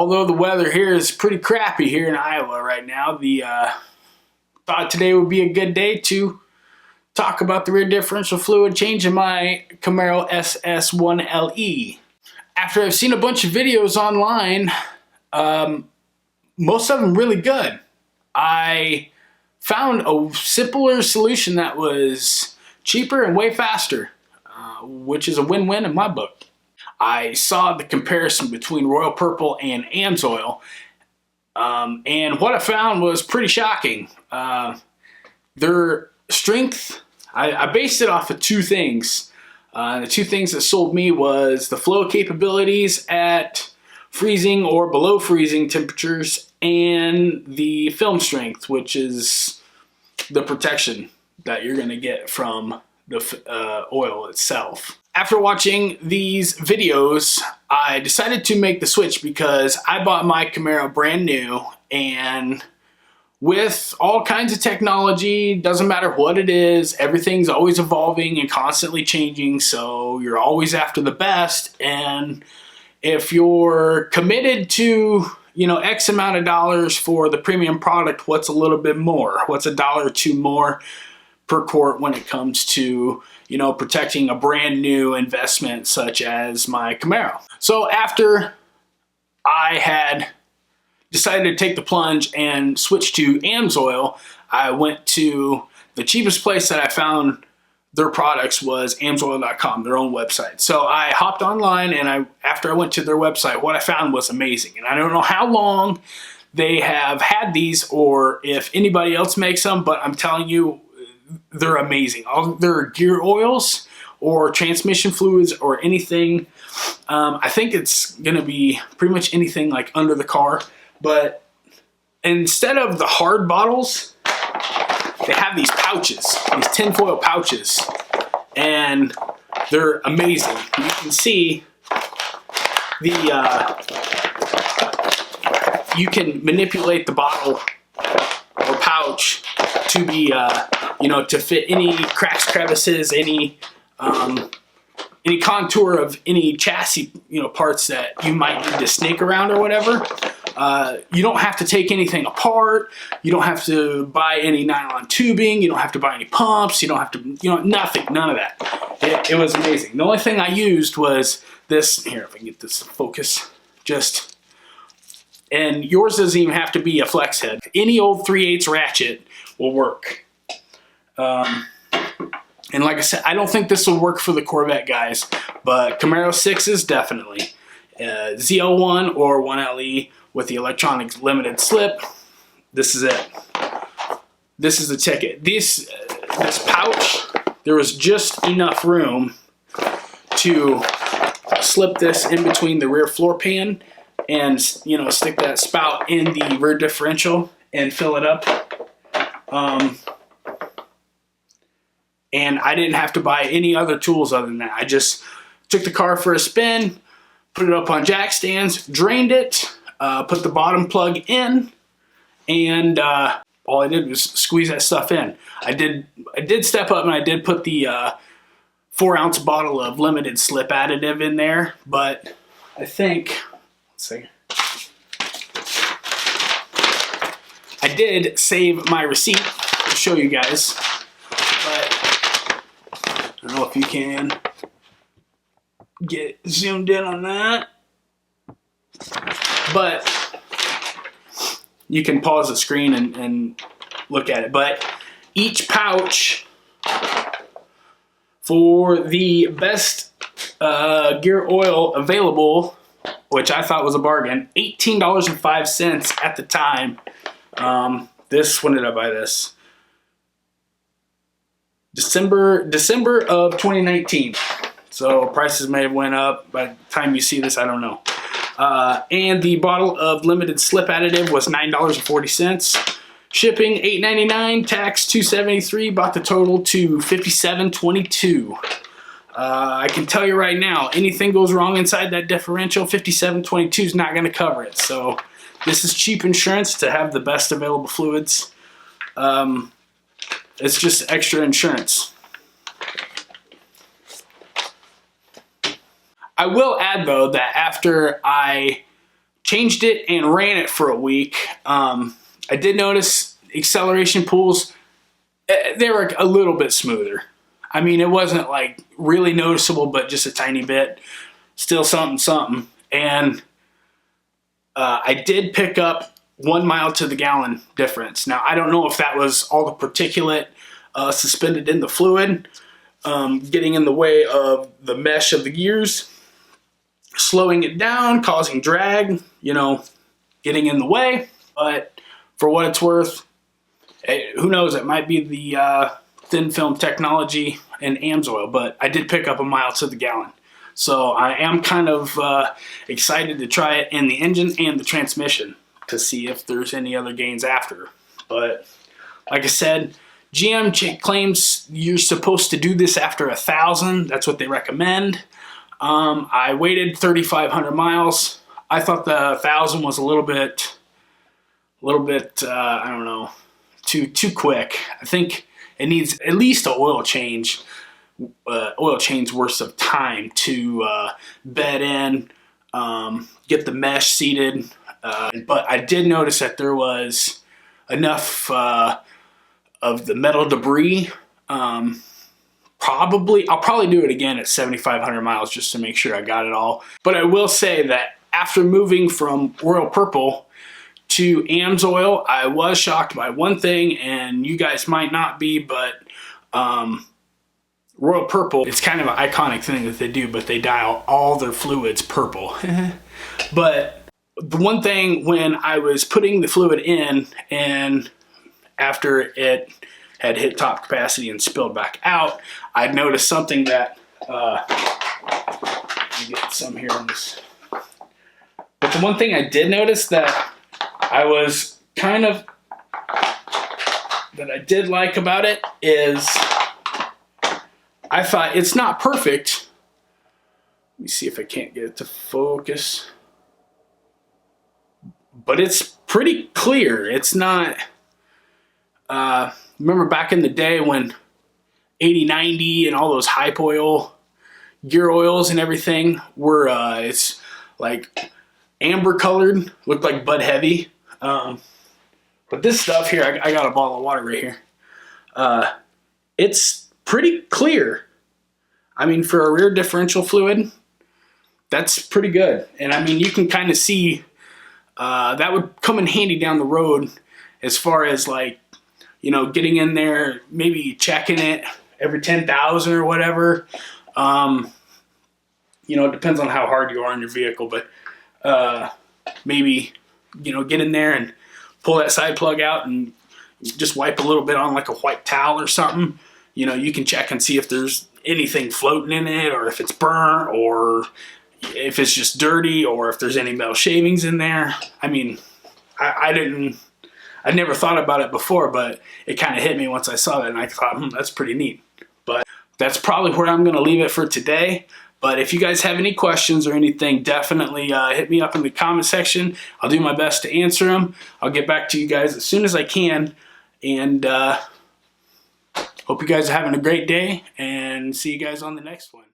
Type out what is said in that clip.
Although the weather here is pretty crappy here in Iowa right now, thought today would be a good day to talk about the rear differential fluid change in my Camaro SS 1LE. After I've seen a bunch of videos online, most of them really good, I found a simpler solution that was cheaper and way faster, which is a win-win in my book. I saw the comparison between Royal Purple and AMSOIL, and what I found was pretty shocking. Their strength, I based it off of two things. The two things that sold me was the flow capabilities at freezing or below freezing temperatures, and the film strength, which is the protection that you're going to get from the oil itself. After watching these videos, I decided to make the switch because I bought my Camaro brand new, and with all kinds of technology, doesn't matter what it is, everything's always evolving and constantly changing, so you're always after the best. And if you're committed to, X amount of dollars for the premium product, what's a little bit more? What's $1 or $2 more per quart when it comes to, protecting a brand new investment such as my Camaro? So after I had decided to take the plunge and switch to AMSOIL, I went to the cheapest place that I found their products was amsoil.com, their own website. So I hopped online, and after I went to their website, what I found was amazing. And I don't know how long they have had these or if anybody else makes them, but I'm telling you, they're amazing. All their gear oils or transmission fluids or anything, I think it's gonna be pretty much anything like under the car, but instead of the hard bottles, they have these pouches, these tinfoil pouches, and they're amazing. You can see you can manipulate the bottle or pouch to be, to fit any cracks, crevices, any contour of any chassis, parts that you might need to snake around or whatever. You don't have to take anything apart. You don't have to buy any nylon tubing. You don't have to buy any pumps. You don't have to, nothing, none of that. It was amazing. The only thing I used was this, here, if I can get this to focus, and yours doesn't even have to be a flex head. Any old 3/8 ratchet will work. And like I said, I don't think this will work for the Corvette guys, but Camaro 6s definitely. ZL1 or 1LE with the electronic limited slip, this is it. This is the ticket. This pouch, there was just enough room to slip this in between the rear floor pan and, stick that spout in the rear differential and fill it up. And I didn't have to buy any other tools other than that. I just took the car for a spin, put it up on jack stands, drained it, put the bottom plug in, and all I did was squeeze that stuff in. I did step up and I did put the 4-ounce bottle of limited slip additive in there, but I think, let's see, I did save my receipt to show you guys, but I don't know if you can get zoomed in on that, but you can pause the screen and look at it. But each pouch for the best gear oil available, which I thought was a bargain, $18.05 at the time. When did I buy this? December of 2019. So prices may have went up by the time you see this, I don't know. And the bottle of limited slip additive was $9.40. Shipping $8.99, tax $2.73, brought the total to $57.22. I can tell you right now, anything goes wrong inside that differential, $57.22 is not going to cover it. So this is cheap insurance to have the best available fluids. It's just extra insurance. I will add though that after I changed it and ran it for a week. I did notice acceleration pulls, they were a little bit smoother. I mean, it wasn't like really noticeable, but just a tiny bit. Still something. And I did pick up 1 mile to the gallon difference. Now, I don't know if that was all the particulate suspended in the fluid, getting in the way of the mesh of the gears, slowing it down, causing drag, you know, getting in the way. But for what it's worth, who knows, it might be the thin film technology and AMSOIL, but I did pick up 1 mile to the gallon. So I am kind of excited to try it in the engine and the transmission to see if there's any other gains after. But like I said, GM claims you're supposed to do this after 1,000. That's what they recommend. I waited 3,500 miles. I thought the 1,000 was a little bit, I don't know, too quick. I think it needs at least an oil change worth of time to bed in, get the mesh seated. But I did notice that there was enough of the metal debris. I'll probably do it again at 7,500 miles just to make sure I got it all. But I will say that after moving from Royal Purple to AMSOIL, I was shocked by one thing, and you guys might not be, but Royal Purple, it's kind of an iconic thing that they do, but they dye all their fluids purple. But the one thing, when I was putting the fluid in, and after it had hit top capacity and spilled back out, I noticed something that, let me get some here on this. But the one thing I did notice that I was kind of, that I did like about it is, I thought it's not perfect. Let me see if I can't get it to focus. But it's pretty clear. It's not, remember back in the day when 80-90 and all those hype oil, gear oils and everything were, it's like amber colored, looked like Bud Heavy. But this stuff here, I got a bottle of water right here. It's pretty clear. I mean, for a rear differential fluid, that's pretty good. And I mean, you can kind of see that would come in handy down the road as far as, like, you know, getting in there, maybe checking it every 10,000 or whatever. You know, it depends on how hard you are in your vehicle, but maybe, you know, get in there and pull that side plug out and just wipe a little bit on like a white towel or something. You know, you can check and see if there's anything floating in it, or if it's burnt, or if it's just dirty, or if there's any metal shavings in there. I mean, I never thought about it before, but it kind of hit me once I saw that, and I thought, that's pretty neat. But that's probably where I'm going to leave it for today. But if you guys have any questions or anything, definitely hit me up in the comment section. I'll do my best to answer them. I'll get back to you guys as soon as I can. And hope you guys are having a great day, and see you guys on the next one.